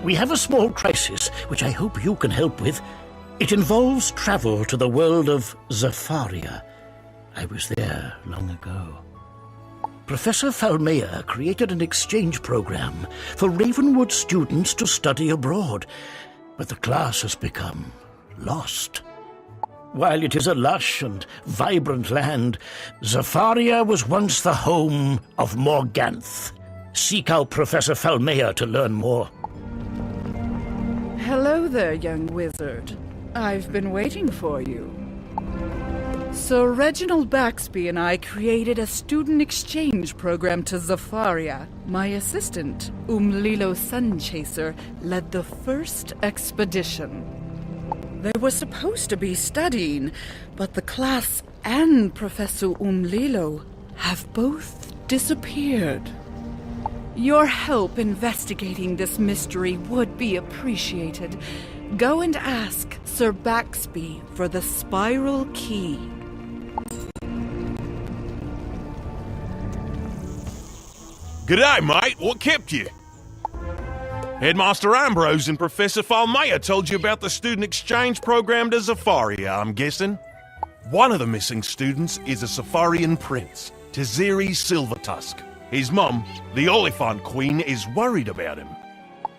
We have a small crisis, which I hope you can help with. It involves travel to the world of Zafaria. I was there long ago. Professor Falmea created an exchange program for Ravenwood students to study abroad, but the class has become lost. While it is a lush and vibrant land, Zafaria was once the home of Morganth. Seek out Professor Falmea to learn more. Hello there, young wizard. I've been waiting for you. Sir Reginald Baxby and I created a student exchange program to Zafaria. My assistant, Umlilo Sunchaser, led the first expedition. They were supposed to be studying, but the class and Professor Umlilo have both disappeared. Your help investigating this mystery would be appreciated. Go and ask Sir Baxby for the spiral key. G'day, mate. What kept you? Headmaster Ambrose and Professor Falmea told you about the student exchange program to Zafaria, I'm guessing. One of the missing students is a Zafarian prince, Taziri Silvertusk. His mum, the Oliphant Queen, is worried about him.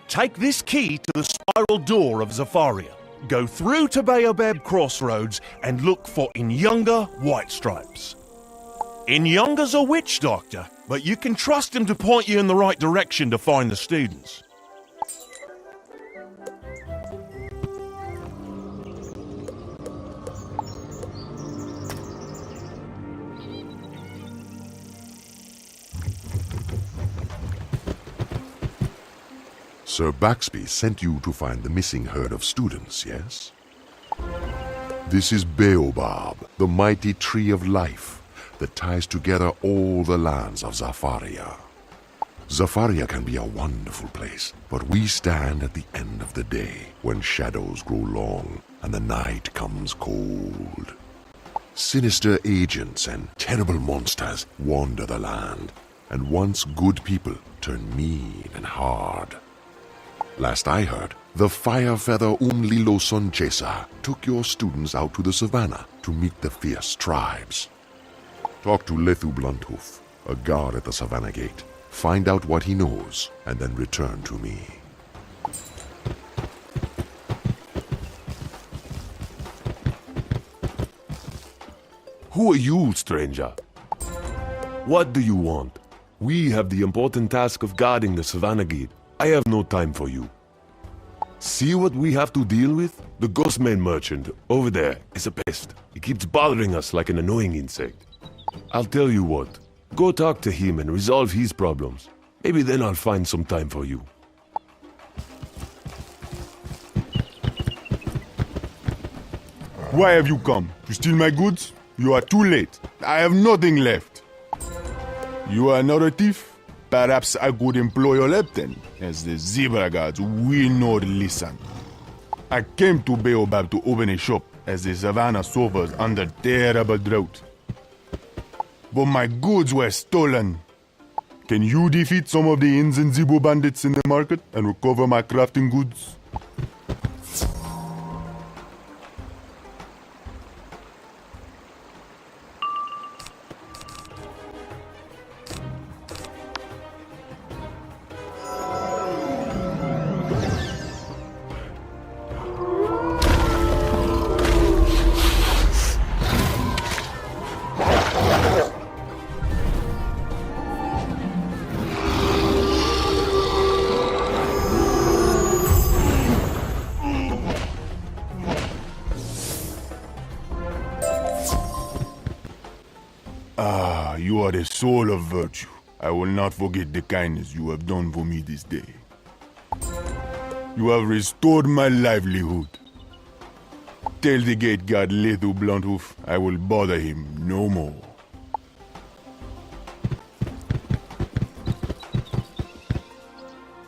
Take this key to the spiral door of Zafaria. Go through to Baobab Crossroads and look for Inyunga White Stripes. Inyunga's a witch doctor, but you can trust him to point you in the right direction to find the students. Sir Baxby sent you to find the missing herd of students, yes? This is Baobab, the mighty tree of life that ties together all the lands of Zafaria. Zafaria can be a wonderful place, but we stand at the end of the day when shadows grow long and the night comes cold. Sinister agents and terrible monsters wander the land, and once good people turn mean and hard. Last I heard, the Firefeather Umlilo Sunchaser took your students out to the Savannah to meet the fierce tribes. Talk to Lethu Blunthoof, a guard at the Savannah Gate. Find out what he knows, and then return to me. Who are you, stranger? What do you want? We have the important task of guarding the Savannah Gate. I have no time for you. See what we have to deal with? The Ghostman merchant, over there, is a pest. He keeps bothering us like an annoying insect. I'll tell you what. Go talk to him and resolve his problems. Maybe then I'll find some time for you. Why have you come? To steal my goods? You are too late. I have nothing left. You are not a thief? Perhaps I could employ your help then, as the zebra guards will not listen. I came to Baobab to open a shop, as the Savannah suffers under terrible drought. But my goods were stolen. Can you defeat some of the Inns and Zibo bandits in the market and recover my crafting goods? You are the soul of virtue. I will not forget the kindness you have done for me this day. You have restored my livelihood. Tell the gate guard Lethu Blunthoof I will bother him no more.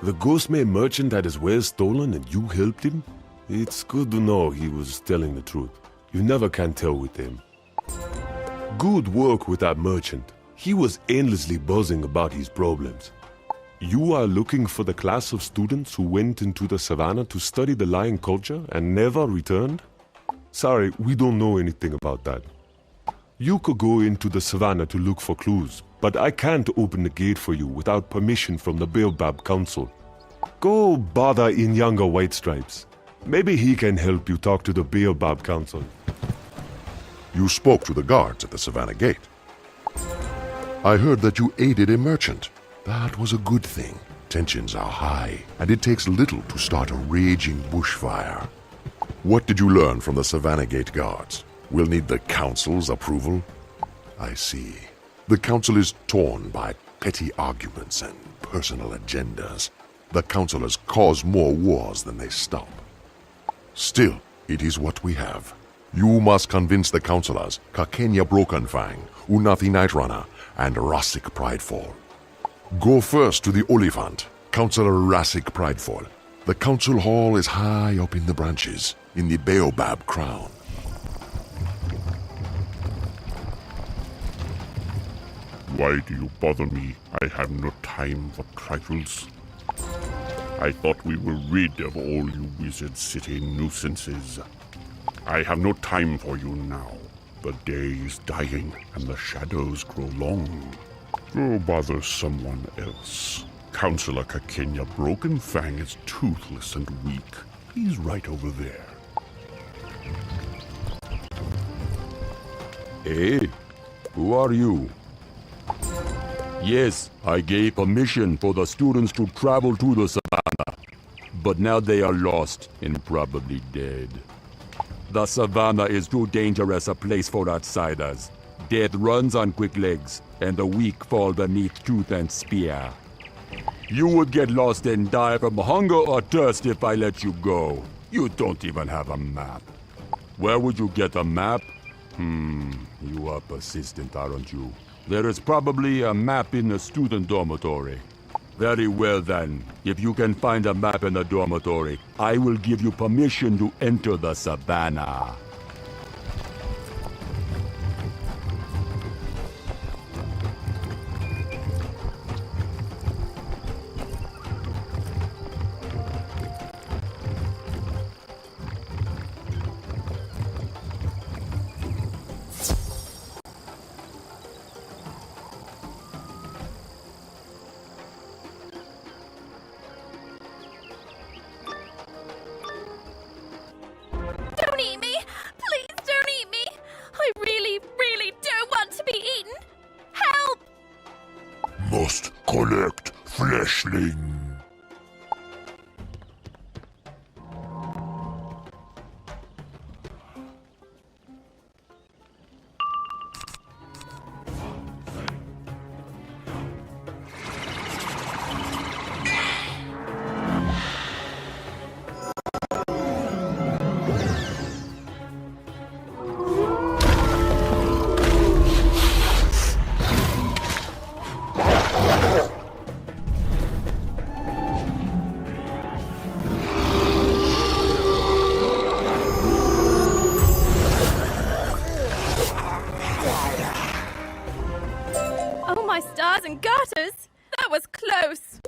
The Ghostman merchant had his wares stolen and you helped him? It's good to know he was telling the truth. You never can tell with him. Good work with that merchant. He was endlessly buzzing about his problems. You are looking for the class of students who went into the savannah to study the lion culture and never returned? Sorry, we don't know anything about that. You could go into the savannah to look for clues, but I can't open the gate for you without permission from the Baobab Council. Go bother in younger White Stripes. Maybe he can help you talk to the Baobab Council. You spoke to the guards at the savannah gate. I heard that you aided a merchant. That was a good thing. Tensions are high, and it takes little to start a raging bushfire. What did you learn from the Savannah Gate guards? We'll need the council's approval? I see. The council is torn by petty arguments and personal agendas. The councilors cause more wars than they stop. Still, it is what we have. You must convince the councilors, Kakenya Brokenfang, Unathi Nightrunner, and Rassik Pridefall. Go first to the Oliphant, Councilor Rassik Pridefall. The council hall is high up in the branches, in the Baobab crown. Why do you bother me? I have no time for trifles. I thought we were rid of all you Wizard City nuisances. I have no time for you now. The day is dying, and the shadows grow long. Go bother someone else. Councilor Kakenya Brokenfang is toothless and weak. He's right over there. Hey, who are you? Yes, I gave permission for the students to travel to the savannah. But now they are lost and probably dead. The savannah is too dangerous a place for outsiders. Death runs on quick legs, and the weak fall beneath tooth and spear. You would get lost and die from hunger or thirst if I let you go. You don't even have a map. Where would you get a map? You are persistent, aren't you? There is probably a map in the student dormitory. Very well then. If you can find a map in the dormitory, I will give you permission to enter the savannah. Don't eat me! Please don't eat me! I really, really don't want to be eaten! Help! Must collect fleshling. Oh my stars and garters! That was close!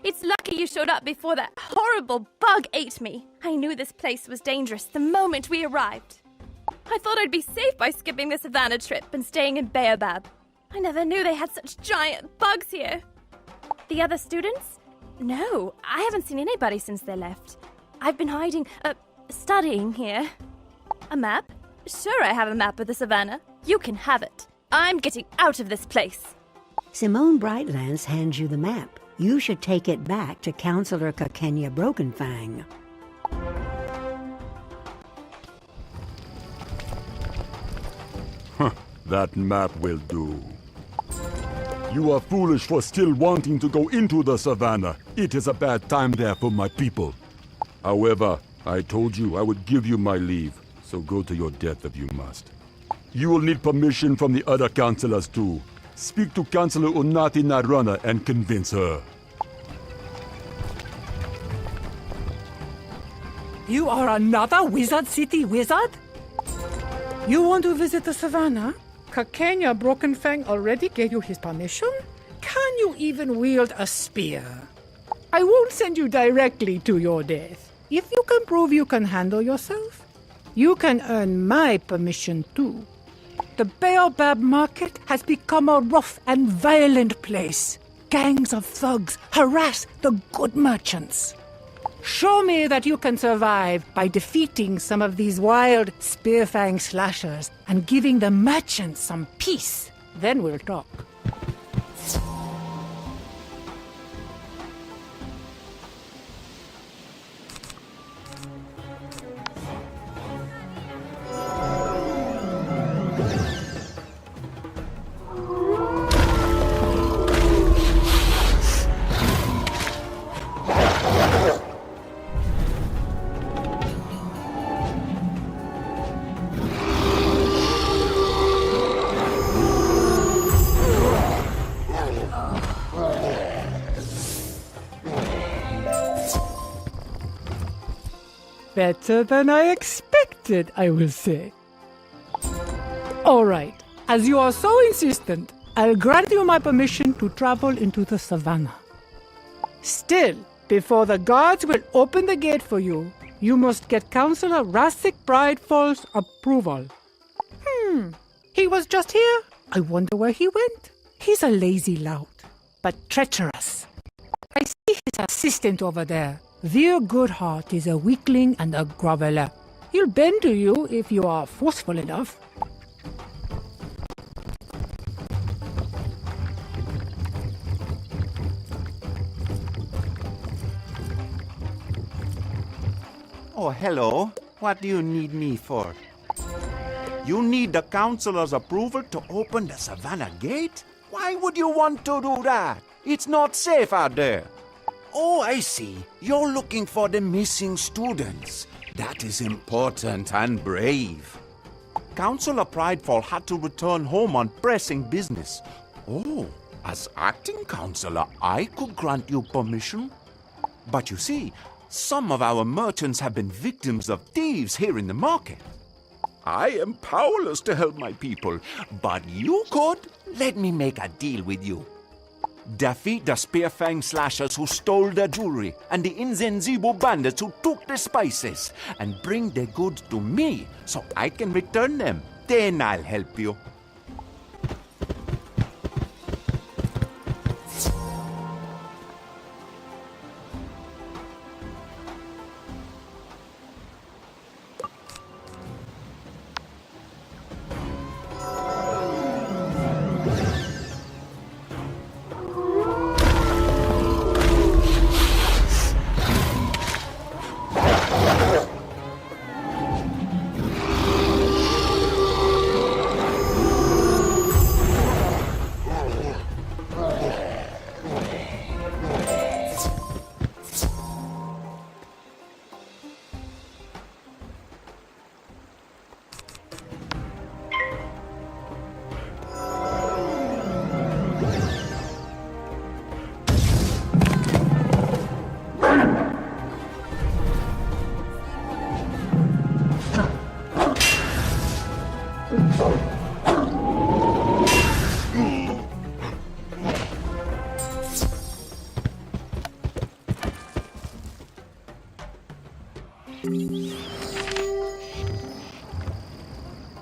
It's lucky you showed up before that horrible bug ate me. I knew this place was dangerous the moment we arrived. I thought I'd be safe by skipping the savannah trip and staying in Baobab. I never knew they had such giant bugs here. The other students? No, I haven't seen anybody since they left. I've been hiding, studying here. A map? Sure, I have a map of the savannah. You can have it. I'm getting out of this place. Simone Brightlands hands you the map. You should take it back to Counselor Kakenya Brokenfang. That map will do. You are foolish for still wanting to go into the savannah. It is a bad time there for my people. However, I told you I would give you my leave, so go to your death if you must. You will need permission from the other councillors too. Speak to Councillor Unathi Nightrunner and convince her. You are another Wizard City wizard? You want to visit the savannah? Kakenya Brokenfang already gave you his permission? Can you even wield a spear? I won't send you directly to your death. If you can prove you can handle yourself, you can earn my permission too. The Baobab Market has become a rough and violent place. Gangs of thugs harass the good merchants. Show me that you can survive by defeating some of these wild Spearfang slashers and giving the merchants some peace. Then we'll talk. Better than I expected, I will say. All right, as you are so insistent, I'll grant you my permission to travel into the savannah. Still, before the guards will open the gate for you, you must get Counselor Rasik Bridefall's approval. He was just here. I wonder where he went. He's a lazy lout, but treacherous. I see his assistant over there. Veer Goodheart is a weakling and a groveler. He'll bend to you if you are forceful enough. Oh, hello. What do you need me for? You need the Counselor's approval to open the Savannah Gate? Why would you want to do that? It's not safe out there. Oh, I see. You're looking for the missing students. That is important and brave. Counselor Pridefall had to return home on pressing business. Oh, as acting counselor, I could grant you permission. But you see, some of our merchants have been victims of thieves here in the market. I am powerless to help my people, but you could. Let me make a deal with you. Defeat the Spearfang slashers who stole the jewelry and the Inzenzibo bandits who took the spices, and bring the goods to me so I can return them. Then I'll help you.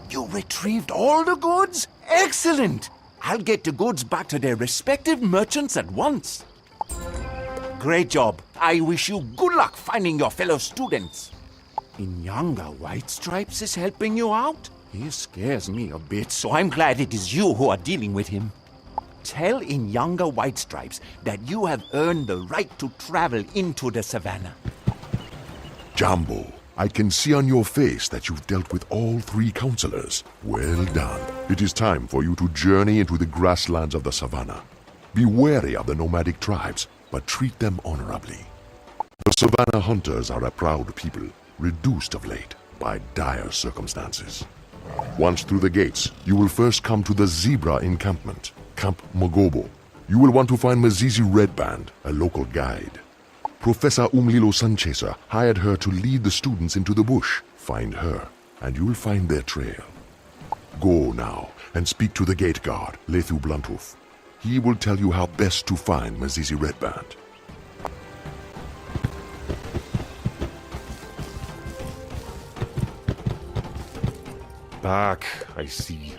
You retrieved all the goods? Excellent! I'll get the goods back to their respective merchants at once. Great job. I wish you good luck finding your fellow students. Inyanga White Stripes is helping you out? He scares me a bit, so I'm glad it is you who are dealing with him. Tell Inyanga White Stripes that you have earned the right to travel into the savannah. Jambo, I can see on your face that you've dealt with all three counselors. Well done. It is time for you to journey into the grasslands of the savannah. Be wary of the nomadic tribes, but treat them honorably. The savannah hunters are a proud people, reduced of late by dire circumstances. Once through the gates, you will first come to the zebra encampment, Camp Mogobo. You will want to find Mazizi Redband, a local guide. Professor Umlilo Sunchaser hired her to lead the students into the bush. Find her, and you will find their trail. Go now and speak to the gate guard, Lethu Bluntooth. He will tell you how best to find Mazizi Redband. Back, I see.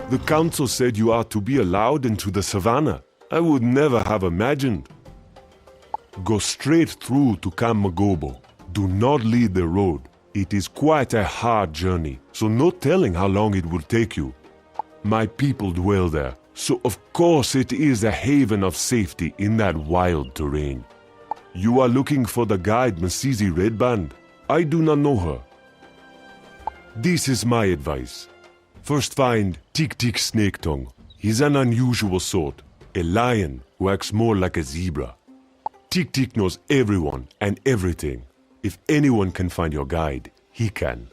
The council said you are to be allowed into the savannah. I would never have imagined. Go straight through to Kamagobo. Do not lead the road. It is quite a hard journey, so no telling how long it will take you. My people dwell there, so of course it is a haven of safety in that wild terrain. You are looking for the guide Mazizi Redband. I do not know her. This is my advice. First find Tik Tik Snake Tongue. He's an unusual sort, a lion who acts more like a zebra. Tik Tik knows everyone and everything. If anyone can find your guide, he can.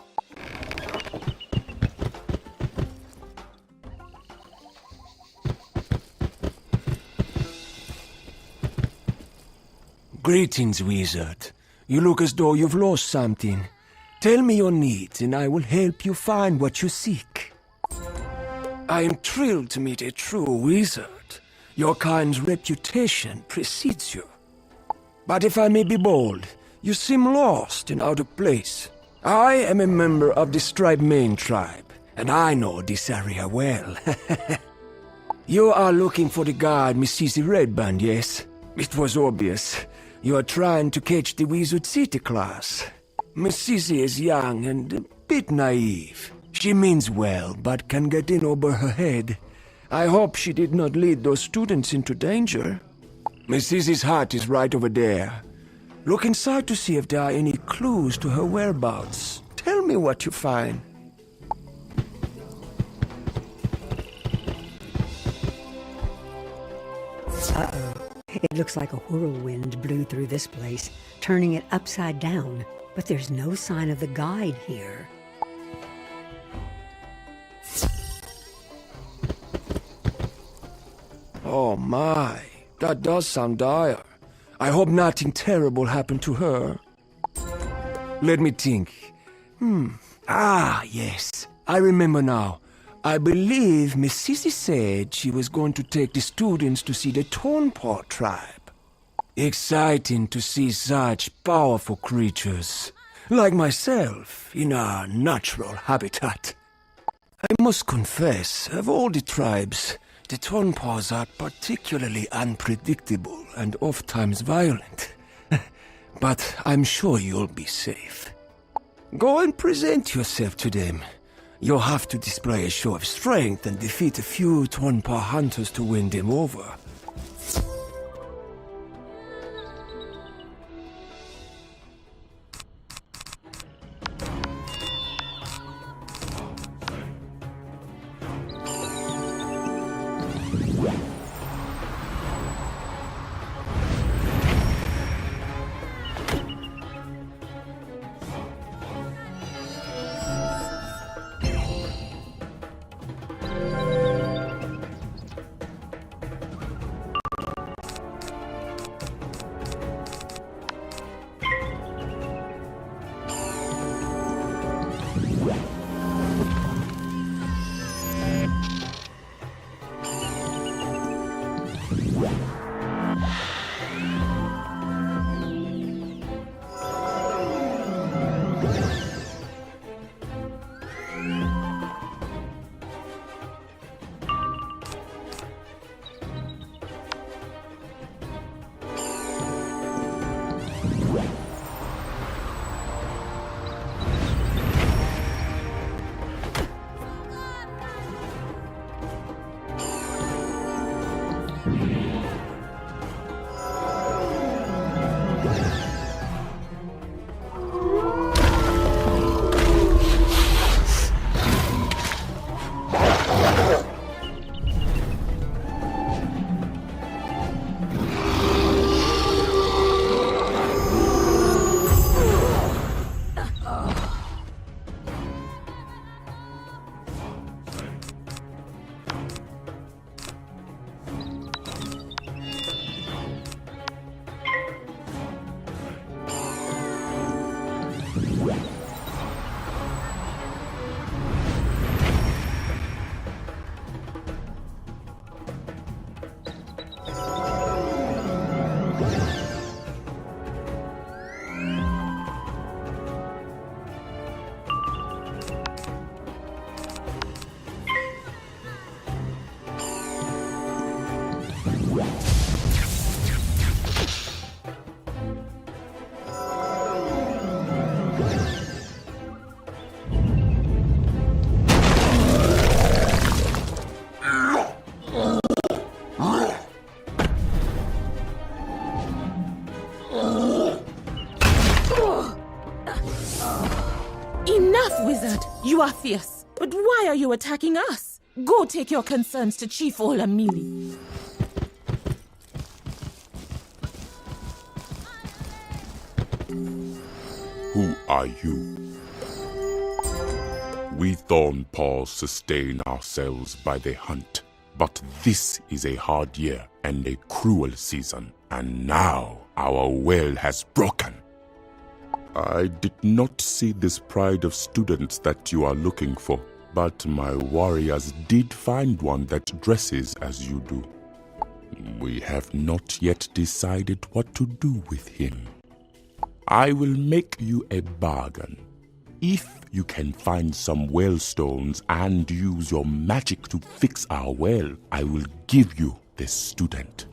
Greetings, wizard. You look as though you've lost something. Tell me your needs and I will help you find what you seek. I am thrilled to meet a true wizard. Your kind's reputation precedes you. But if I may be bold, you seem lost and out of place. I am a member of the Stripe Main tribe, and I know this area well. You are looking for the guide Mazizi Redband, yes? It was obvious. You are trying to catch the Wizard City class. Mazizi is young and a bit naive. She means well, but can get in over her head. I hope she did not lead those students into danger. Mazizi's hut is right over there. Look inside to see if there are any clues to her whereabouts. Tell me what you find. Uh-oh. It looks like a whirlwind blew through this place, turning it upside down. But there's no sign of the guide here. Oh my, that does sound dire. I hope nothing terrible happened to her. Let me think. Yes. I remember now. I believe Mazizi said she was going to take the students to see the Tornpaw tribe. Exciting to see such powerful creatures, like myself, in our natural habitat. I must confess, of all the tribes, the Tornpaws are particularly unpredictable and oft-times violent. But I'm sure you'll be safe. Go and present yourself to them. You'll have to display a show of strength and defeat a few Tornpaw hunters to win them over. Orpheus, but why are you attacking us? Go take your concerns to Chief Olamili. Who are you? We Thornpaws sustain ourselves by the hunt. But this is a hard year and a cruel season, and now our well has broken. I did not see this pride of students that you are looking for, but my warriors did find one that dresses as you do. We have not yet decided what to do with him. I will make you a bargain. If you can find some well stones and use your magic to fix our well, I will give you this student.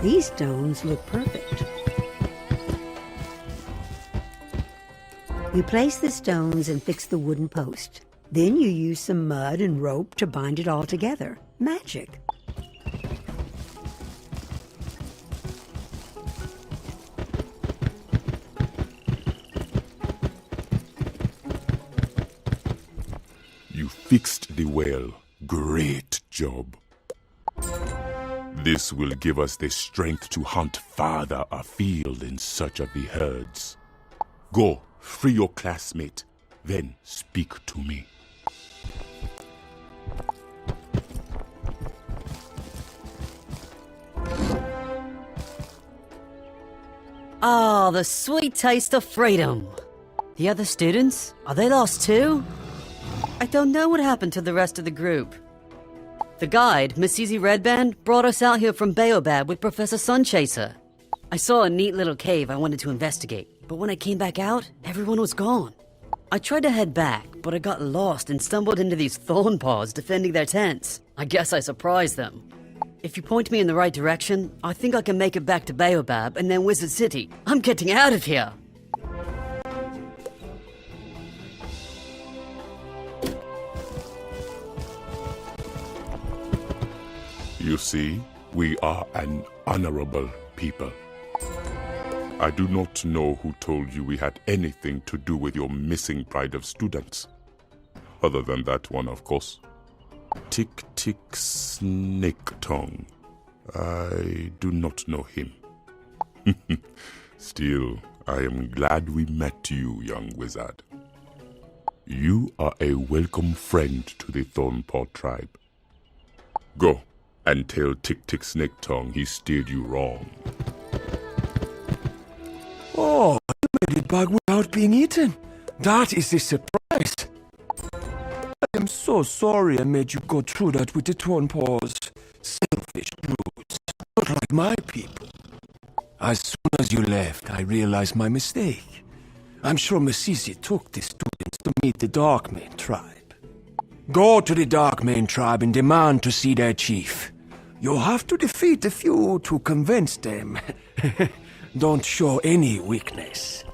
These stones look perfect. You place the stones and fix the wooden post. Then you use some mud and rope to bind it all together. Magic. You fixed the well. Great job. This will give us the strength to hunt farther afield in search of the herds. Go, free your classmate, then speak to me. Ah, the sweet taste of freedom. The other students, are they lost too? I don't know what happened to the rest of the group. The guide, Miss Easy Redband, brought us out here from Baobab with Professor Sunchaser. I saw a neat little cave I wanted to investigate, but when I came back out, everyone was gone. I tried to head back, but I got lost and stumbled into these Thornpaws defending their tents. I guess I surprised them. If you point me in the right direction, I think I can make it back to Baobab and then Wizard City. I'm getting out of here! You see, we are an honorable people. I do not know who told you we had anything to do with your missing pride of students. Other than that one, of course. Tick Snake Tongue. I do not know him. Still, I am glad we met you, young wizard. You are a welcome friend to the Thornpaw tribe. Go and tell Tick Snake Tongue he steered you wrong. Oh, you made it back without being eaten. That is a surprise. I am so sorry I made you go through that with the Thornpaws. Selfish brutes, not like my people. As soon as you left, I realized my mistake. I'm sure Masisi took the students to meet the Darkmane tribe. Go to the Darkmane tribe and demand to see their chief. You'll have to defeat a few to convince them. Don't show any weakness.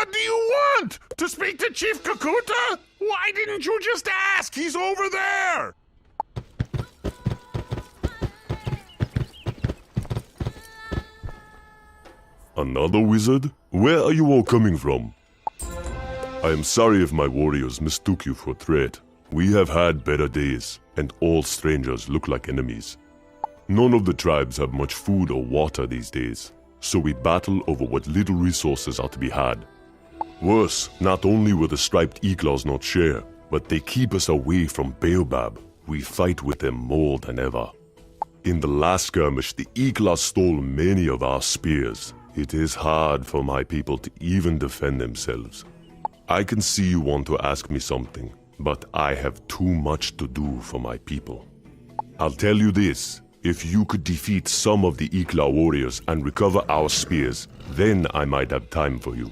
What do you want? To speak to Chief Kakuta? Why didn't you just ask? He's over there! Another wizard? Where are you all coming from? I am sorry if my warriors mistook you for a threat. We have had better days, and all strangers look like enemies. None of the tribes have much food or water these days, so we battle over what little resources are to be had. Worse, not only will the striped Eaglaws not share, but they keep us away from Baobab. We fight with them more than ever. In the last skirmish, the Eaglaws stole many of our spears. It is hard for my people to even defend themselves. I can see you want to ask me something, but I have too much to do for my people. I'll tell you this, if you could defeat some of the Eaglaw warriors and recover our spears, then I might have time for you.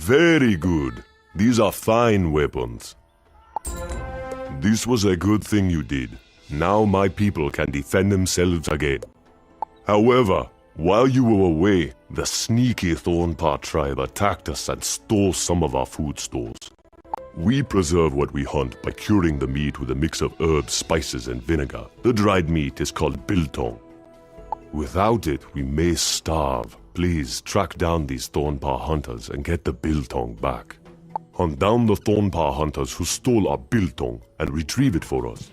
Very good. These are fine weapons. This was a good thing you did. Now my people can defend themselves again. However, while you were away, the sneaky Thornpaw tribe attacked us and stole some of our food stores. We preserve what we hunt by curing the meat with a mix of herbs, spices, and vinegar. The dried meat is called biltong. Without it, we may starve. Please track down these Thornpaw hunters and get the biltong back. Hunt down the Thornpaw hunters who stole our biltong and retrieve it for us.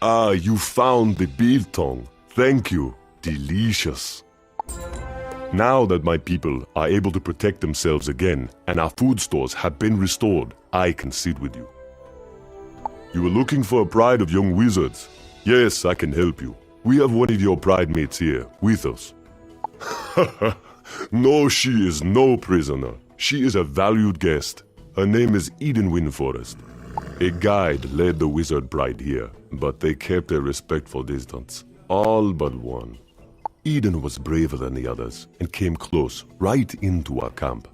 Ah, you found the biltong. Thank you. Delicious. Now that my people are able to protect themselves again and our food stores have been restored, I can sit with you. You were looking for a pride of young wizards. Yes, I can help you. We have one of your pride mates here with us. No, she is no prisoner. She is a valued guest. Her name is Eden Windforest. A guide led the wizard pride here, but they kept a respectful distance. All but one. Eden was braver than the others and came close, right into our camp.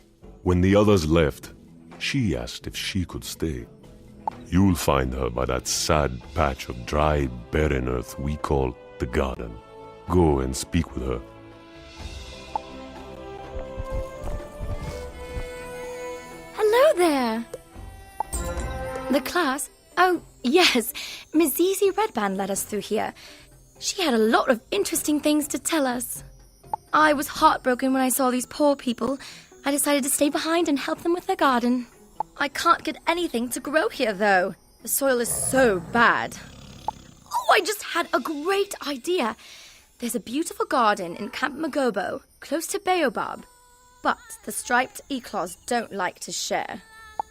When the others left, she asked if she could stay. You'll find her by that sad patch of dry, barren earth we call the garden. Go and speak with her. Hello there! The class? Oh, yes. Miss Zizi Redband led us through here. She had a lot of interesting things to tell us. I was heartbroken when I saw these poor people. I decided to stay behind and help them with their garden. I can't get anything to grow here, though. The soil is so bad. Oh, I just had a great idea. There's a beautiful garden in Camp Magobo, close to Baobab. But the striped eclaws don't like to share.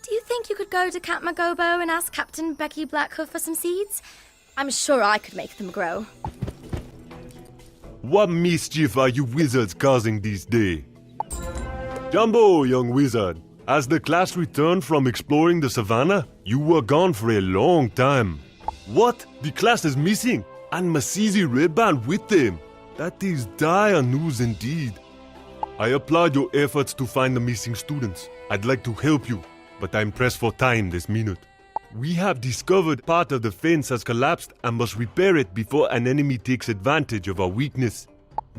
Do you think you could go to Camp Magobo and ask Captain Becky Blackhoof for some seeds? I'm sure I could make them grow. What mischief are you wizards causing these days? Jumbo, young wizard. As the class returned from exploring the savannah, you were gone for a long time. What? The class is missing? And Masizi Redband with them? That is dire news indeed. I applaud your efforts to find the missing students. I'd like to help you, but I'm pressed for time this minute. We have discovered part of the fence has collapsed and must repair it before an enemy takes advantage of our weakness.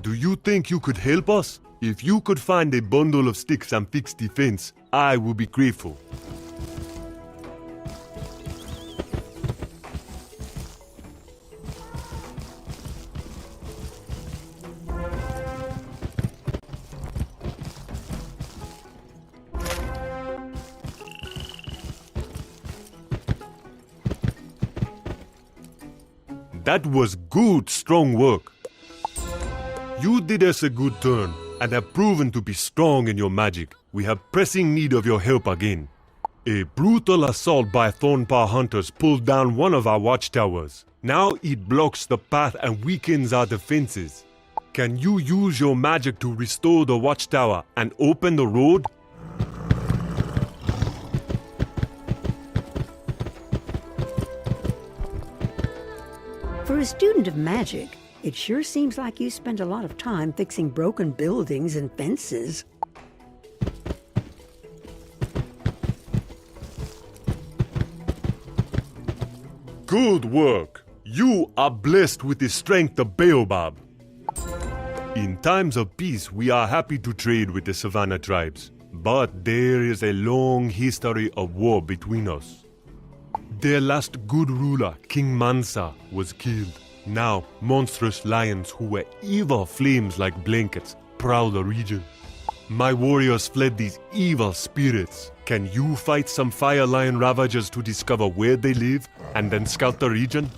Do you think you could help us? If you could find a bundle of sticks and fix the fence, I will be grateful. That was good, strong work. You did us a good turn and have proven to be strong in your magic. We have pressing need of your help again. A brutal assault by Thornpaw hunters pulled down one of our watchtowers. Now it blocks the path and weakens our defenses. Can you use your magic to restore the watchtower and open the road? For a student of magic, it sure seems like you spend a lot of time fixing broken buildings and fences. Good work! You are blessed with the strength of Baobab. In times of peace, we are happy to trade with the Savannah tribes. But there is a long history of war between us. Their last good ruler, King Mansa, was killed. Now, monstrous lions who were evil flames like blankets prowl the region. My warriors fled these evil spirits. Can you fight some fire lion ravagers to discover where they live and then scout the region?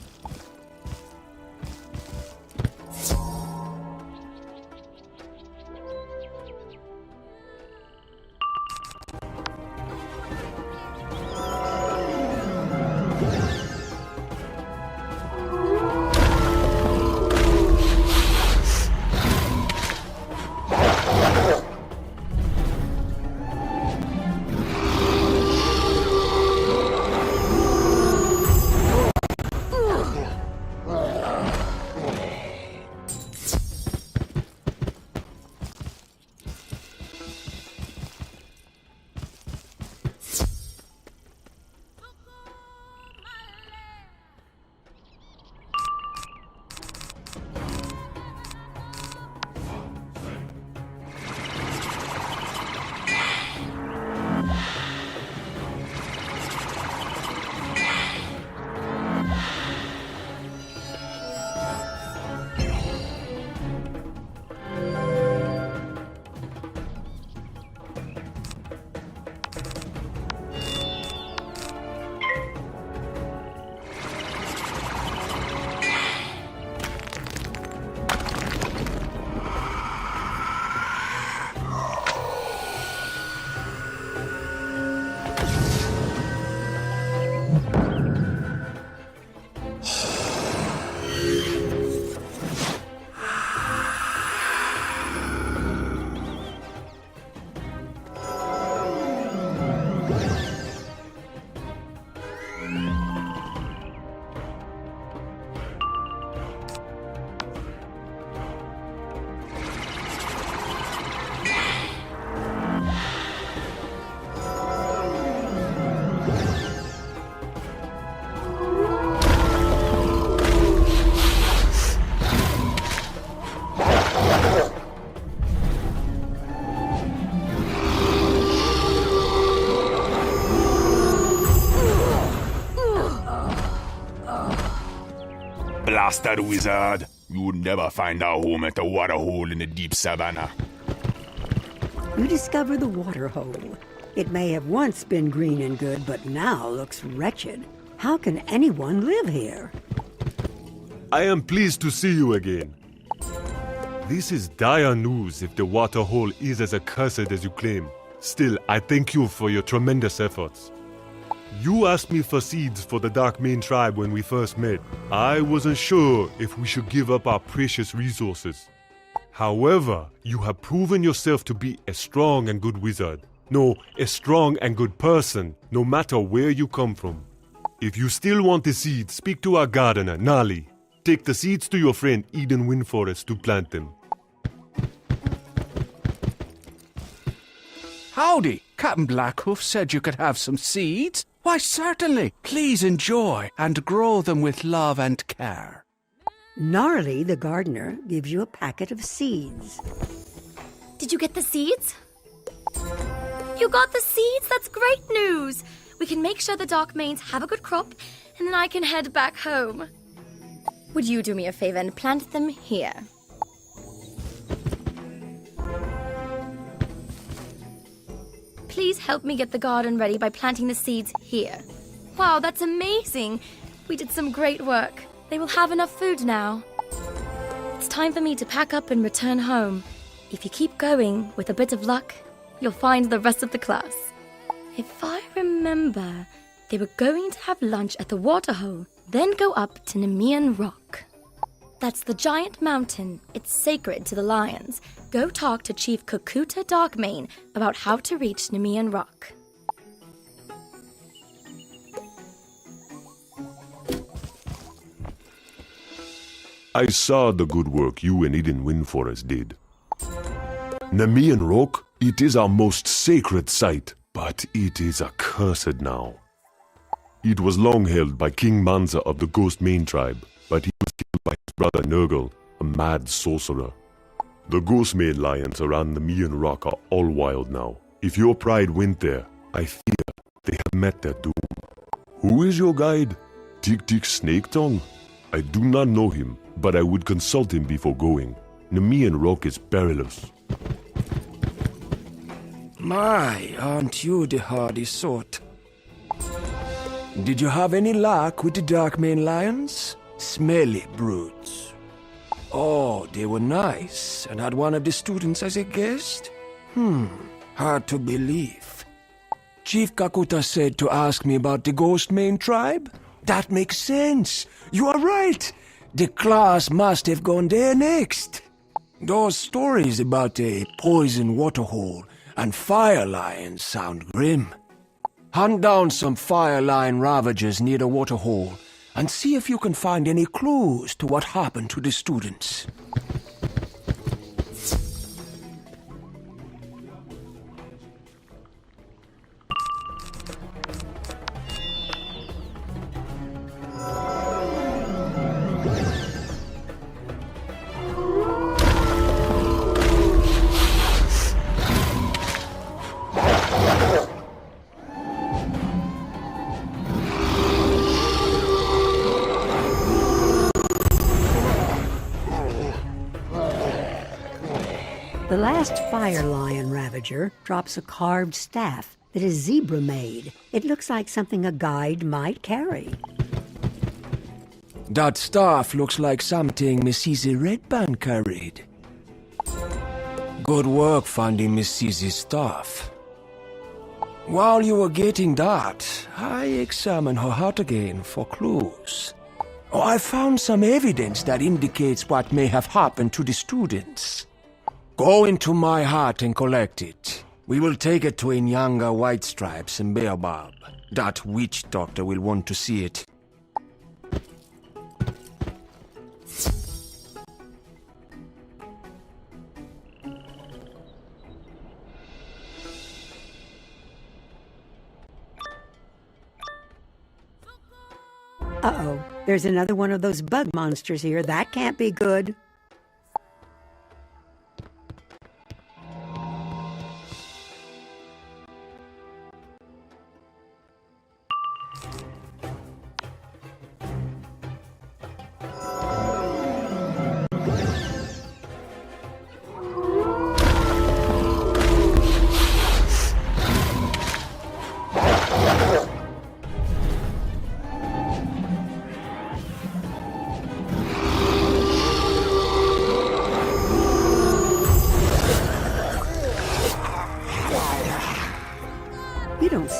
bastard wizard! You would never find our home at a water hole in the deep savannah. You discover the water hole. It may have once been green and good, but now looks wretched. How can anyone live here? I am pleased to see you again. This is dire news if the water hole is as accursed as you claim. Still, I thank you for your tremendous efforts. You asked me for seeds for the Dark Main tribe when we first met. I wasn't sure if we should give up our precious resources. However, you have proven yourself to be a strong and good wizard. No, a strong and good person, no matter where you come from. If you still want the seeds, speak to our gardener, Nali. Take the seeds to your friend Eden Windforest to plant them. Howdy! Captain Blackhoof said you could have some seeds. Why, certainly. Please enjoy and grow them with love and care. Gnarly, the gardener, gives you a packet of seeds. Did you get the seeds? You got the seeds? That's great news! We can make sure the Dark Mains have a good crop, and then I can head back home. Would you do me a favor and plant them here? Please help me get the garden ready by planting the seeds here. Wow, that's amazing! We did some great work. They will have enough food now. It's time for me to pack up and return home. If you keep going, with a bit of luck, you'll find the rest of the class. If I remember, they were going to have lunch at the waterhole, then go up to Nemean Rock. That's the giant mountain. It's sacred to the lions. Go talk to Chief Kukuta Darkmane about how to reach Nemean Rock. I saw the good work you and Eden Windforest did. Nemean Rock, it is our most sacred site, but it is accursed now. It was long held by King Manza of the Ghost Main tribe, but he was killed by his brother Nurgle, a mad sorcerer. The Ghost Main lions around Nemean Rock are all wild now. If your pride went there, I fear they have met their doom. Who is your guide? Tick Tick Snake Tongue? I do not know him, but I would consult him before going. Nemean Rock is perilous. My, aren't you the hardy sort? Did you have any luck with the Darkmane lions? Smelly brutes. Oh, they were nice and had one of the students as a guest? Hard to believe. Chief Kakuta said to ask me about the Ghost Main tribe? That makes sense. You are right. The class must have gone there next. Those stories about a poison waterhole and fire lions sound grim. Hunt down some fire lion ravagers near the waterhole and see if you can find any clues to what happened to the students. The last fire lion ravager drops a carved staff that is zebra made. It looks like something a guide might carry. That staff looks like something Mrs. Redband carried. Good work finding Mrs.'s staff. While you were getting that, I examined her hut again for clues. I found some evidence that indicates what may have happened to the students. Go into my hut and collect it. We will take it to Inyanga White Stripes and Baobab. That witch doctor will want to see it. Uh-oh, there's another one of those bug monsters here. That can't be good.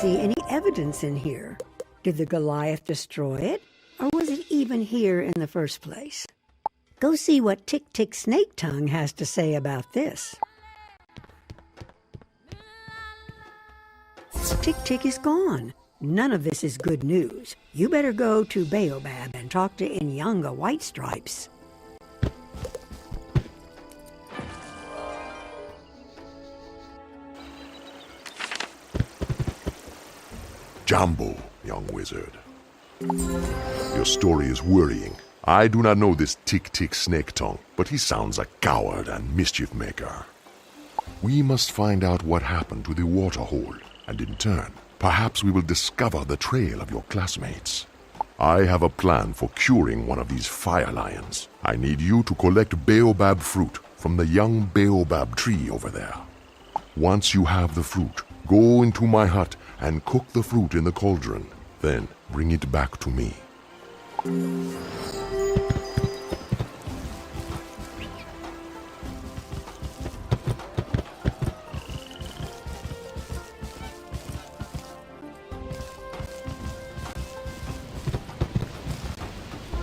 see any evidence in here. Did the Goliath destroy it? Or was it even here in the first place? Go see what Tick Tick Snake Tongue has to say about this. Tick Tick is gone. None of this is good news. You better go to Baobab and talk to Inyanga White Stripes. Jambo, young wizard. Your story is worrying. I do not know this Tick Tick Snake Tongue, but he sounds a coward and mischief maker. We must find out what happened to the water hole, and in turn, perhaps we will discover the trail of your classmates. I have a plan for curing one of these fire lions. I need you to collect baobab fruit from the young baobab tree over there. Once you have the fruit, go into my hut and cook the fruit in the cauldron. Then bring it back to me.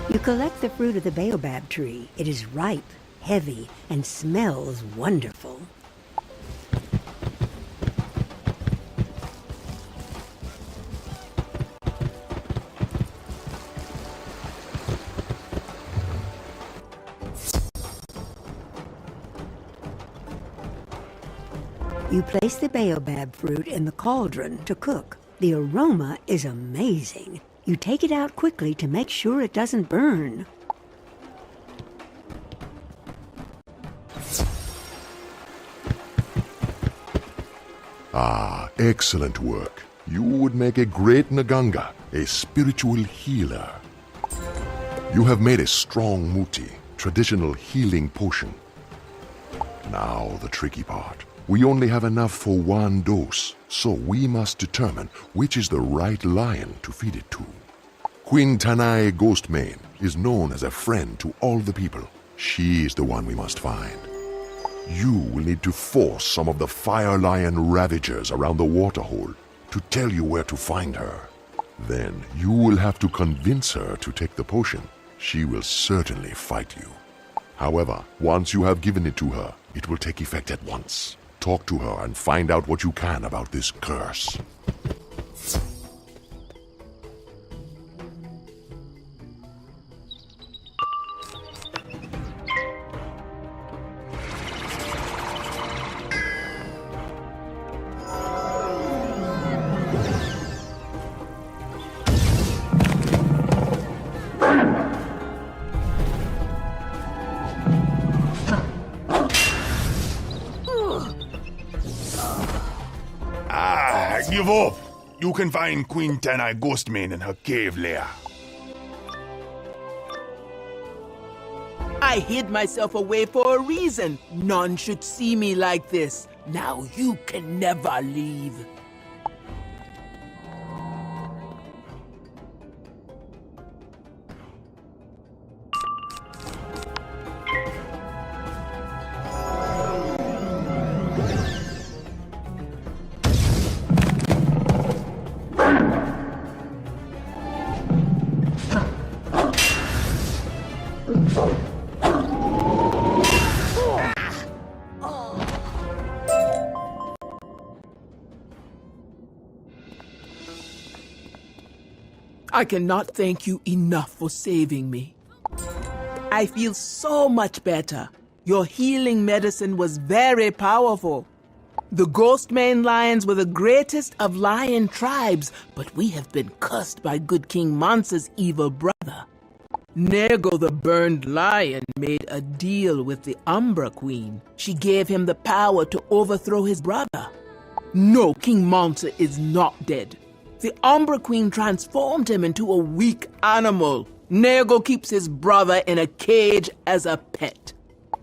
You collect the fruit of the baobab tree. It is ripe, heavy, and smells wonderful. You place the baobab fruit in the cauldron to cook. The aroma is amazing. You take it out quickly to make sure it doesn't burn. Ah, excellent work. You would make a great Nganga, a spiritual healer. You have made a strong muti, traditional healing potion. Now the tricky part. We only have enough for one dose, so we must determine which is the right lion to feed it to. Queen Tanai Ghostmane is known as a friend to all the people. She is the one we must find. You will need to force some of the fire lion ravagers around the waterhole to tell you where to find her. Then you will have to convince her to take the potion. She will certainly fight you. However, once you have given it to her, it will take effect at once. Talk to her and find out what you can about this curse. Give up! You can find Queen Tanai Ghostmane in her cave lair. I hid myself away for a reason. None should see me like this. Now you can never leave. I cannot thank you enough for saving me. I feel so much better. Your healing medicine was very powerful. The Ghostmane lions were the greatest of lion tribes, but we have been cursed by good King Mansa's evil brother. Nergal the Burned Lion made a deal with the Umbra Queen. She gave him the power to overthrow his brother. No, King Mansa is not dead. The Umbra Queen transformed him into a weak animal. Nergal keeps his brother in a cage as a pet.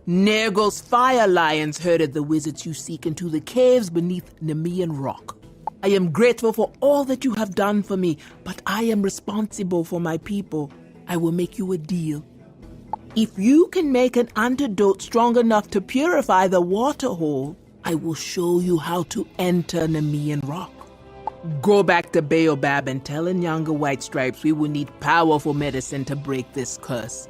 Nergal's fire lions herded the wizards you seek into the caves beneath Nemean Rock. I am grateful for all that you have done for me, but I am responsible for my people. I will make you a deal. If you can make an antidote strong enough to purify the water hole, I will show you how to enter Nemean Rock. Go back to Baobab and tell Nyanga White Stripes we will need powerful medicine to break this curse.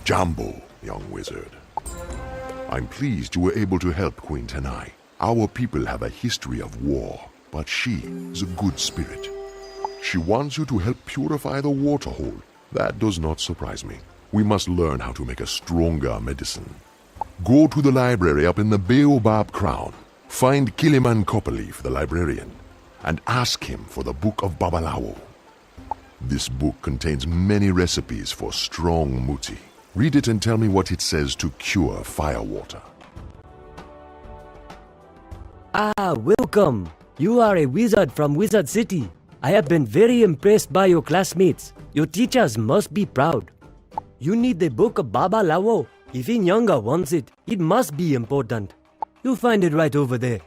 Jambo, young wizard. I'm pleased you were able to help Queen Tenai. Our people have a history of war, but she is a good spirit. She wants you to help purify the waterhole. That does not surprise me. We must learn how to make a stronger medicine. Go to the library up in the Baobab Crown. Find Kiliman Copperleaf, the librarian, and ask him for the Book of Babalawo. This book contains many recipes for strong muti. Read it and tell me what it says to cure firewater. Ah, welcome. You are a wizard from Wizard City. I have been very impressed by your classmates. Your teachers must be proud. You need the Book of Babalawo. If Inyanga wants it, it must be important. You'll find it right over there.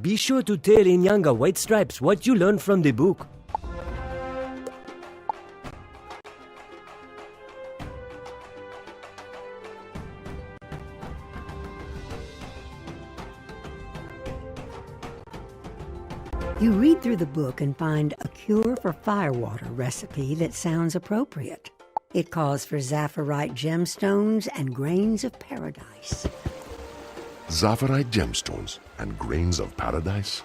Be sure to tell Inyanga White Stripes what you learned from the book. You read through the book and find a cure for firewater recipe that sounds appropriate. It calls for Zafarite gemstones and grains of paradise. Zafarite gemstones and grains of paradise?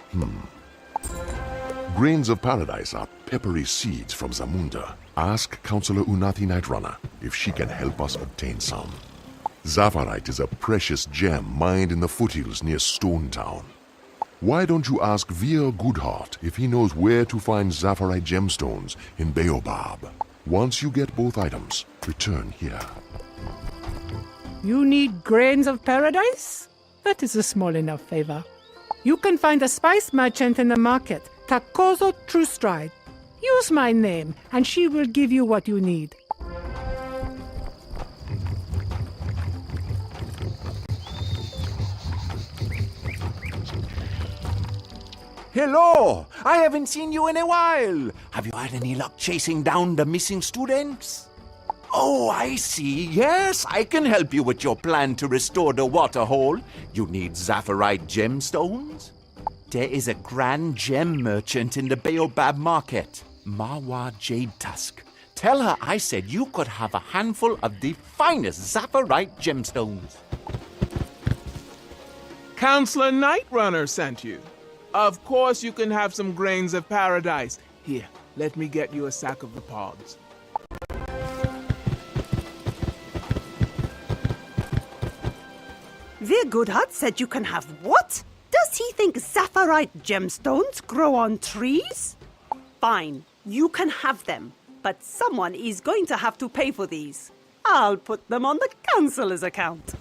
Grains of paradise are peppery seeds from Zamunda. Ask Counselor Unathi Nightrunner if she can help us obtain some. Zafarite is a precious gem mined in the foothills near Stone Town. Why don't you ask Veer Goodheart if he knows where to find Zafarite gemstones in Baobab? Once you get both items, return here. You need grains of paradise? That is a small enough favor. You can find a spice merchant in the market, Takozo Truestride. Use my name, and she will give you what you need. Hello! I haven't seen you in a while. Have you had any luck chasing down the missing students? Oh, I see. Yes, I can help you with your plan to restore the waterhole. You need Zafarite gemstones? There is a grand gem merchant in the Baobab market, Mawa Jade Tusk. Tell her I said you could have a handful of the finest Zafarite gemstones. Counselor Nightrunner sent you. Of course you can have some grains of paradise. Here, let me get you a sack of the pods. Veer Goodheart said you can have what? Does he think Zafarite gemstones grow on trees? Fine, you can have them, but someone is going to have to pay for these. I'll put them on the Councilor's account.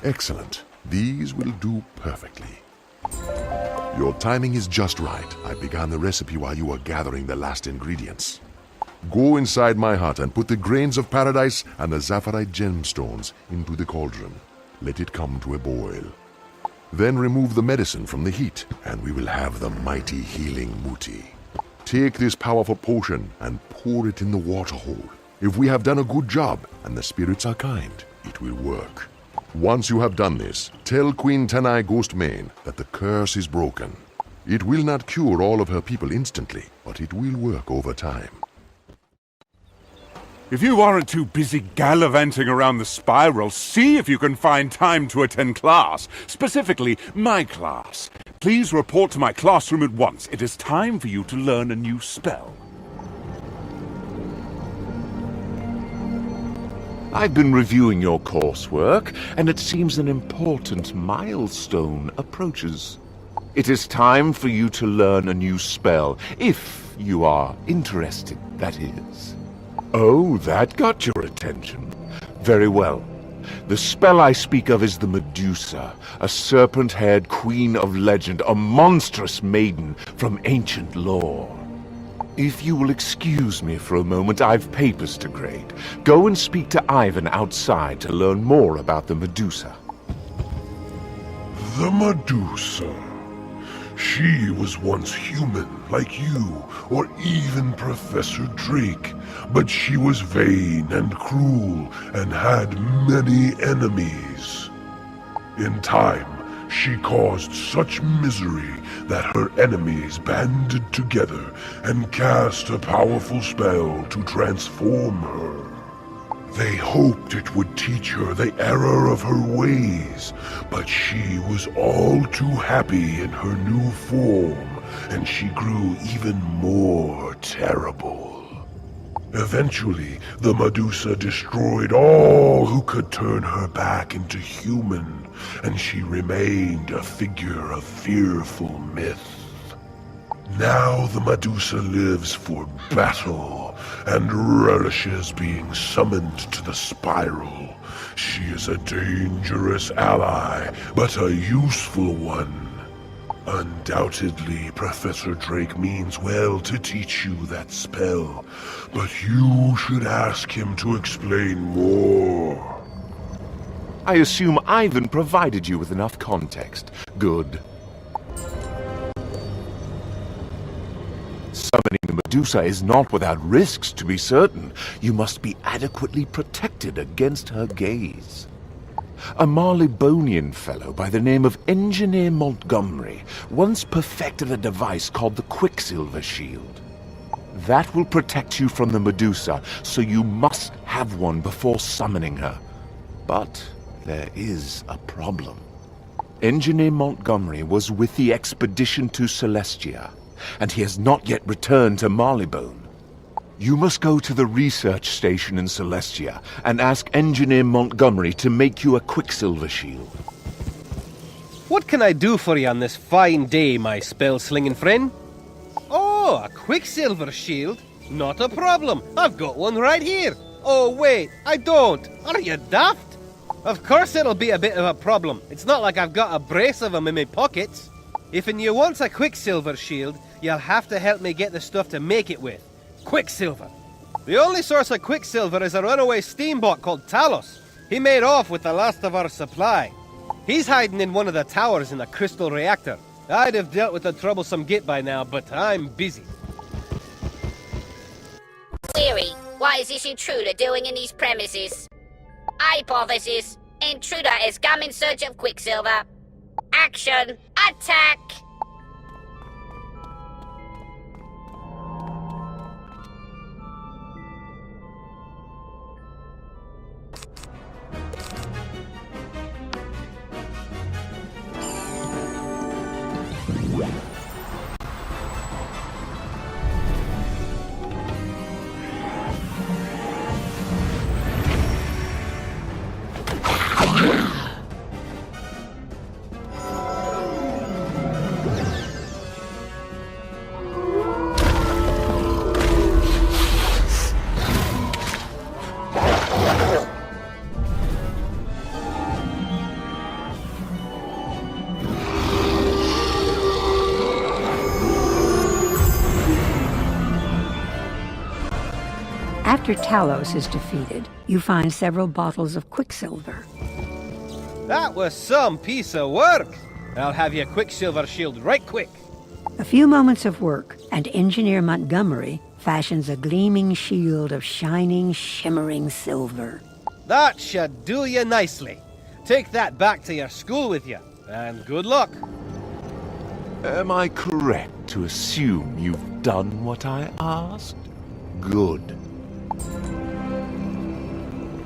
Excellent. These will do perfectly. Your timing is just right. I began the recipe while you were gathering the last ingredients. Go inside my hut and put the grains of paradise and the Zafarite gemstones into the cauldron. Let it come to a boil. Then remove the medicine from the heat, and we will have the mighty healing muti. Take this powerful potion and pour it in the waterhole. If we have done a good job and the spirits are kind, it will work. Once you have done this, tell Queen Tenai Ghostmane that the curse is broken. It will not cure all of her people instantly, but it will work over time. If you aren't too busy gallivanting around the spiral, see if you can find time to attend class, specifically my class. Please report to my classroom at once. It is time for you to learn a new spell. I've been reviewing your coursework, and it seems an important milestone approaches. It is time for you to learn a new spell, if you are interested, that is. Oh, that got your attention. Very well. The spell I speak of is the Medusa, a serpent-haired queen of legend, a monstrous maiden from ancient lore. If you will excuse me for a moment, I've papers to grade. Go and speak to Ivan outside to learn more about the Medusa. The Medusa. She was once human, like you, or even Professor Drake, but she was vain and cruel and had many enemies. In time, she caused such misery that her enemies banded together and cast a powerful spell to transform her. They hoped it would teach her the error of her ways, but she was all too happy in her new form, and she grew even more terrible. Eventually, the Medusa destroyed all who could turn her back into human, and she remained a figure of fearful myth. Now the Medusa lives for battle, and relishes being summoned to the spiral. She is a dangerous ally, but a useful one. Undoubtedly, Professor Drake means well to teach you that spell, but you should ask him to explain more. I assume Ivan provided you with enough context. Good. Summoning the Medusa is not without risks, to be certain. You must be adequately protected against her gaze. A Marleybonian fellow by the name of Engineer Montgomery once perfected a device called the Quicksilver Shield. That will protect you from the Medusa, so you must have one before summoning her. But there is a problem. Engineer Montgomery was with the expedition to Celestia, and he has not yet returned to Marleybone. You must go to the research station in Celestia and ask Engineer Montgomery to make you a Quicksilver Shield. What can I do for you on this fine day, my spell-slinging friend? Oh, a Quicksilver Shield? Not a problem. I've got one right here. Oh, wait, I don't. Are you daft? Of course it'll be a bit of a problem. It's not like I've got a brace of them in my pockets. If you want a Quicksilver Shield, you'll have to help me get the stuff to make it with. Quicksilver. The only source of Quicksilver is a runaway steamboat called Talos. He made off with the last of our supply. He's hiding in one of the towers in the crystal reactor. I'd have dealt with the troublesome git by now, but I'm busy. Query, what is this intruder doing in these premises? Hypothesis, intruder has come in search of Quicksilver. Action, attack! After Talos is defeated, you find several bottles of Quicksilver. That was some piece of work. I'll have you a Quicksilver Shield right quick. A few moments of work, and Engineer Montgomery fashions a gleaming shield of shining, shimmering silver. That should do you nicely. Take that back to your school with you, and good luck. Am I correct to assume you've done what I asked? Good.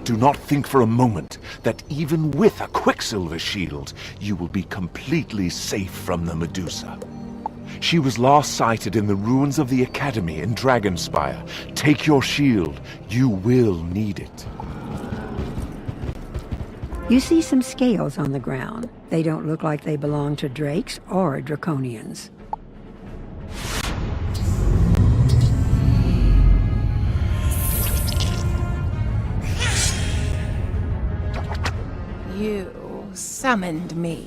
Do not think for a moment that even with a Quicksilver Shield, you will be completely safe from the Medusa. She was last sighted in the ruins of the Academy in Dragonspire. Take your shield. You will need it. You see some scales on the ground. They don't look like they belong to Drakes or Draconians. You summoned me,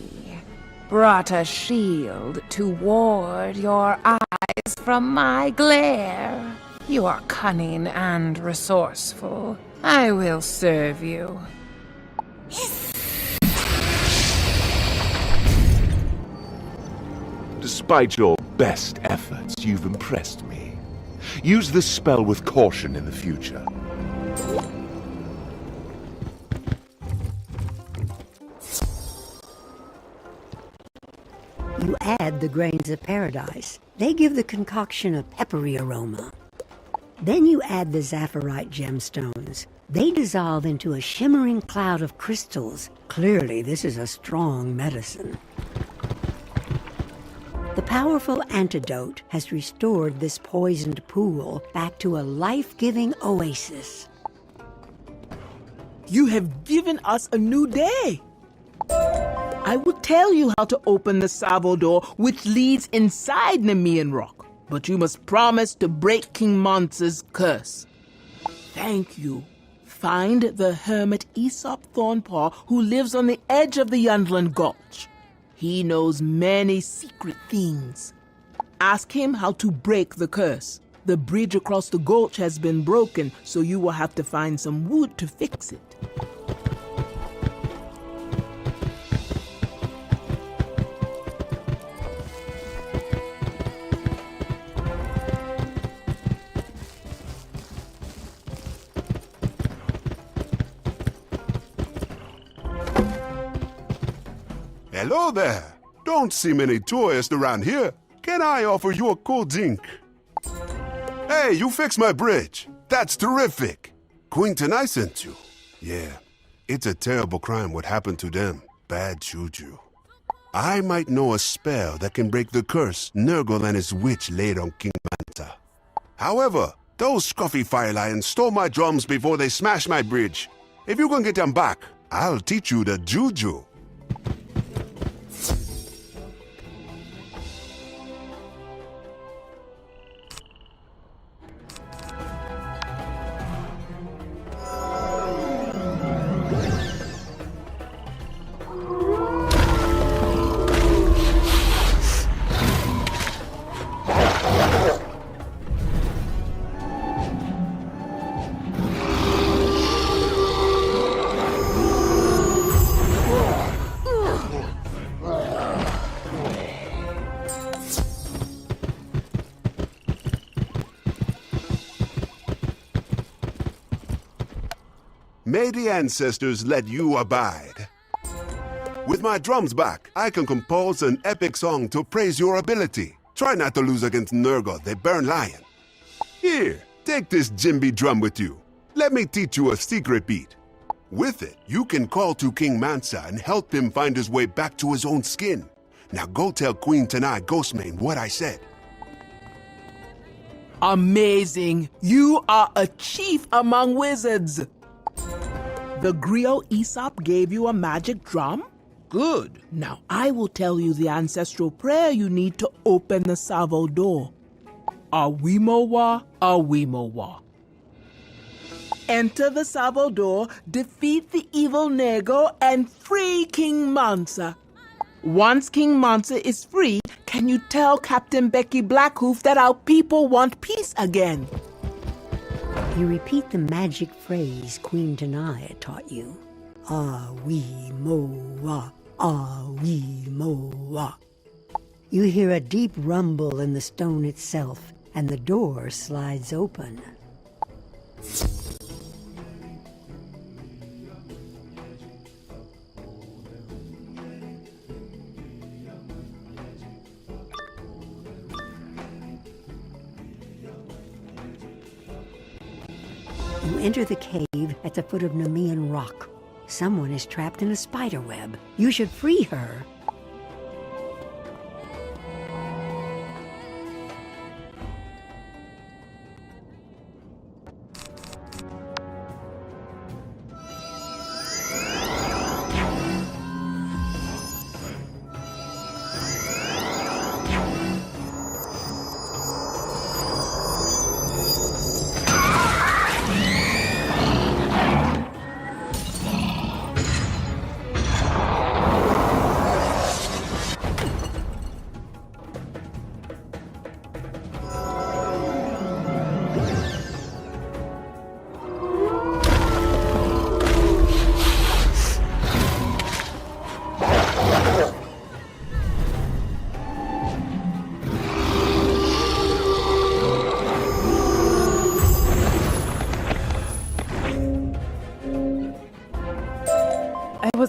brought a shield to ward your eyes from my glare. You are cunning and resourceful. I will serve you. Despite your best efforts, you've impressed me. Use this spell with caution in the future. You add the grains of paradise. They give the concoction a peppery aroma. Then you add the Zafarite gemstones. They dissolve into a shimmering cloud of crystals. Clearly, this is a strong medicine. The powerful antidote has restored this poisoned pool back to a life-giving oasis. You have given us a new day. I will tell you how to open the Savo door, which leads inside Nemean Rock. But you must promise to break King Monster's curse. Thank you. Find the hermit Aesop Thornpaw, who lives on the edge of the Yundland Gulch. He knows many secret things. Ask him how to break the curse. The bridge across the gulch has been broken, so you will have to find some wood to fix it. Hello there. Don't see many tourists around here. Can I offer you a cold drink? Hey, you fixed my bridge. That's terrific. Quinton, I sent you. Yeah, it's a terrible crime what happened to them. Bad juju. I might know a spell that can break the curse Nurgle and his witch laid on King Manta. However, those scruffy fire lions stole my drums before they smashed my bridge. If you can get them back, I'll teach you the juju. May the ancestors let you abide. With my drums back, I can compose an epic song to praise your ability. Try not to lose against Nurgle, the Burn Lion. Here, take this djembe drum with you. Let me teach you a secret beat. With it, you can call to King Mansa and help him find his way back to his own skin. Now go tell Queen Tanai Ghostmane what I said. Amazing! You are a chief among wizards! The griot Aesop gave you a magic drum? Good. Now I will tell you the ancestral prayer you need to open the Savo door. Awimowa, Awimowa. Enter the Savo door, defeat the evil Nego, and free King Mansa. Once King Mansa is free, can you tell Captain Becky Blackhoof that our people want peace again? You repeat the magic phrase Queen Tanai taught you. Ah-wee-mo-wa, ah-wee-mo-wa. You hear a deep rumble in the stone itself, and the door slides open. You enter the cave at the foot of Nemean Rock. Someone is trapped in a spider web. You should free her.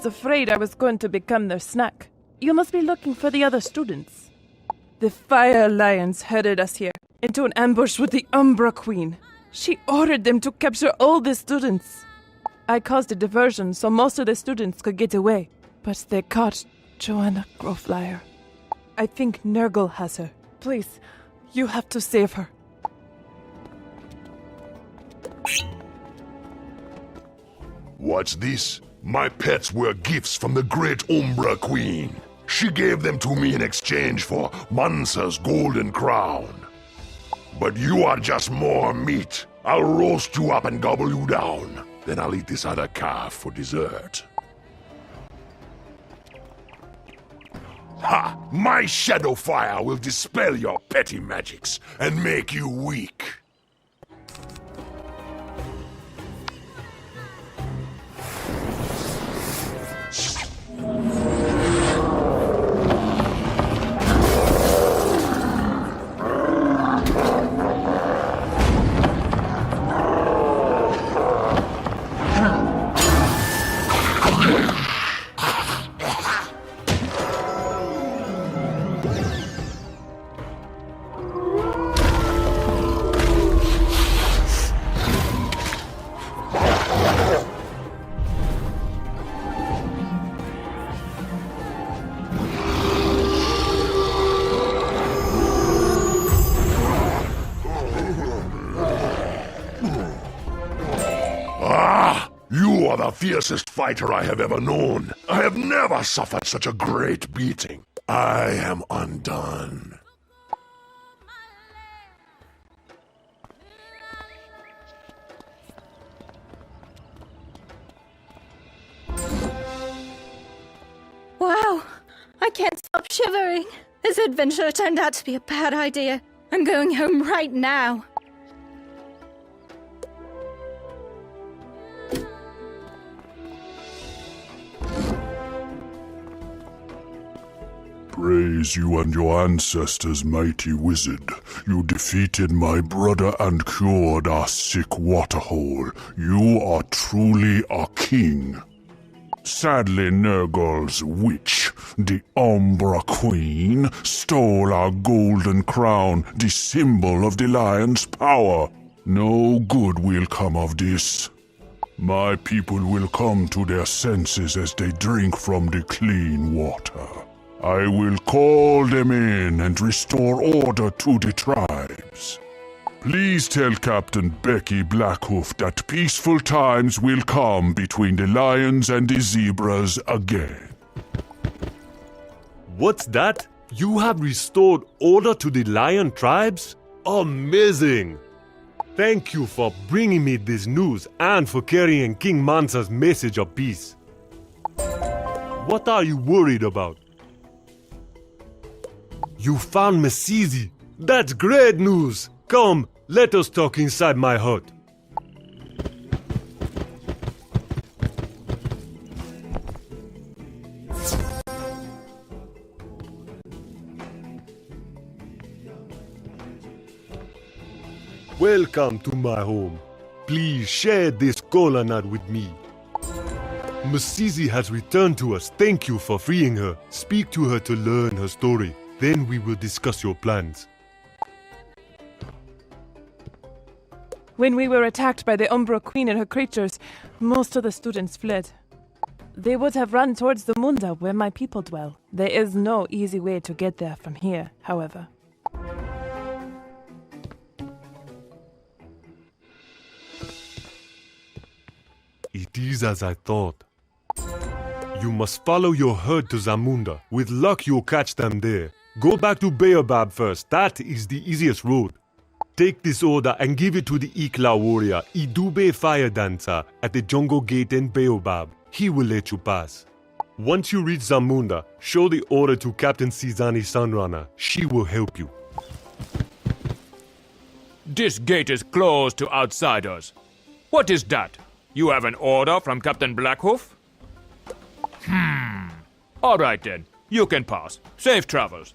was afraid I was going to become their snack. You must be looking for the other students. The Fire Lions headed us here, into an ambush with the Umbra Queen. She ordered them to capture all the students. I caused a diversion so most of the students could get away, but they caught Joanna Groflyer. I think Nurgle has her. Please, you have to save her. What's this? My pets were gifts from the great Umbra Queen. She gave them to me in exchange for Mansa's golden crown. But you are just more meat. I'll roast you up and gobble you down. Then I'll eat this other calf for dessert. Ha! My shadow fire will dispel your petty magics and make you weak. You are the fiercest fighter I have ever known. I have never suffered such a great beating. I am undone. Wow! I can't stop shivering. This adventure turned out to be a bad idea. I'm going home right now. Praise you and your ancestors, mighty wizard. You defeated my brother and cured our sick waterhole. You are truly a king. Sadly, Nurgle's witch, the Umbra Queen, stole our golden crown, the symbol of the lion's power. No good will come of this. My people will come to their senses as they drink from the clean water. I will call them in and restore order to the tribes. Please tell Captain Becky Blackhoof that peaceful times will come between the lions and the zebras again. What's that? You have restored order to the lion tribes? Amazing! Thank you for bringing me this news and for carrying King Mansa's message of peace. What are you worried about? You found Mesizi. That's great news! Come, let us talk inside my hut. Welcome to my home. Please share this cola nut with me. Mesizi has returned to us. Thank you for freeing her. Speak to her to learn her story. Then we will discuss your plans. When we were attacked by the Umbra Queen and her creatures, most of the students fled. They would have run towards the Munda where my people dwell. There is no easy way to get there from here, however. It is as I thought. You must follow your herd to Zamunda. With luck, you'll catch them there. Go back to Baobab first. That is the easiest road. Take this order and give it to the Ikla warrior, Idube Fire Dancer, at the jungle gate in Baobab. He will let you pass. Once you reach Zamunda, show the order to Captain Sizani Sunrunner. She will help you. This gate is closed to outsiders. What is that? You have an order from Captain Blackhoof? All right then. You can pass. Safe travels.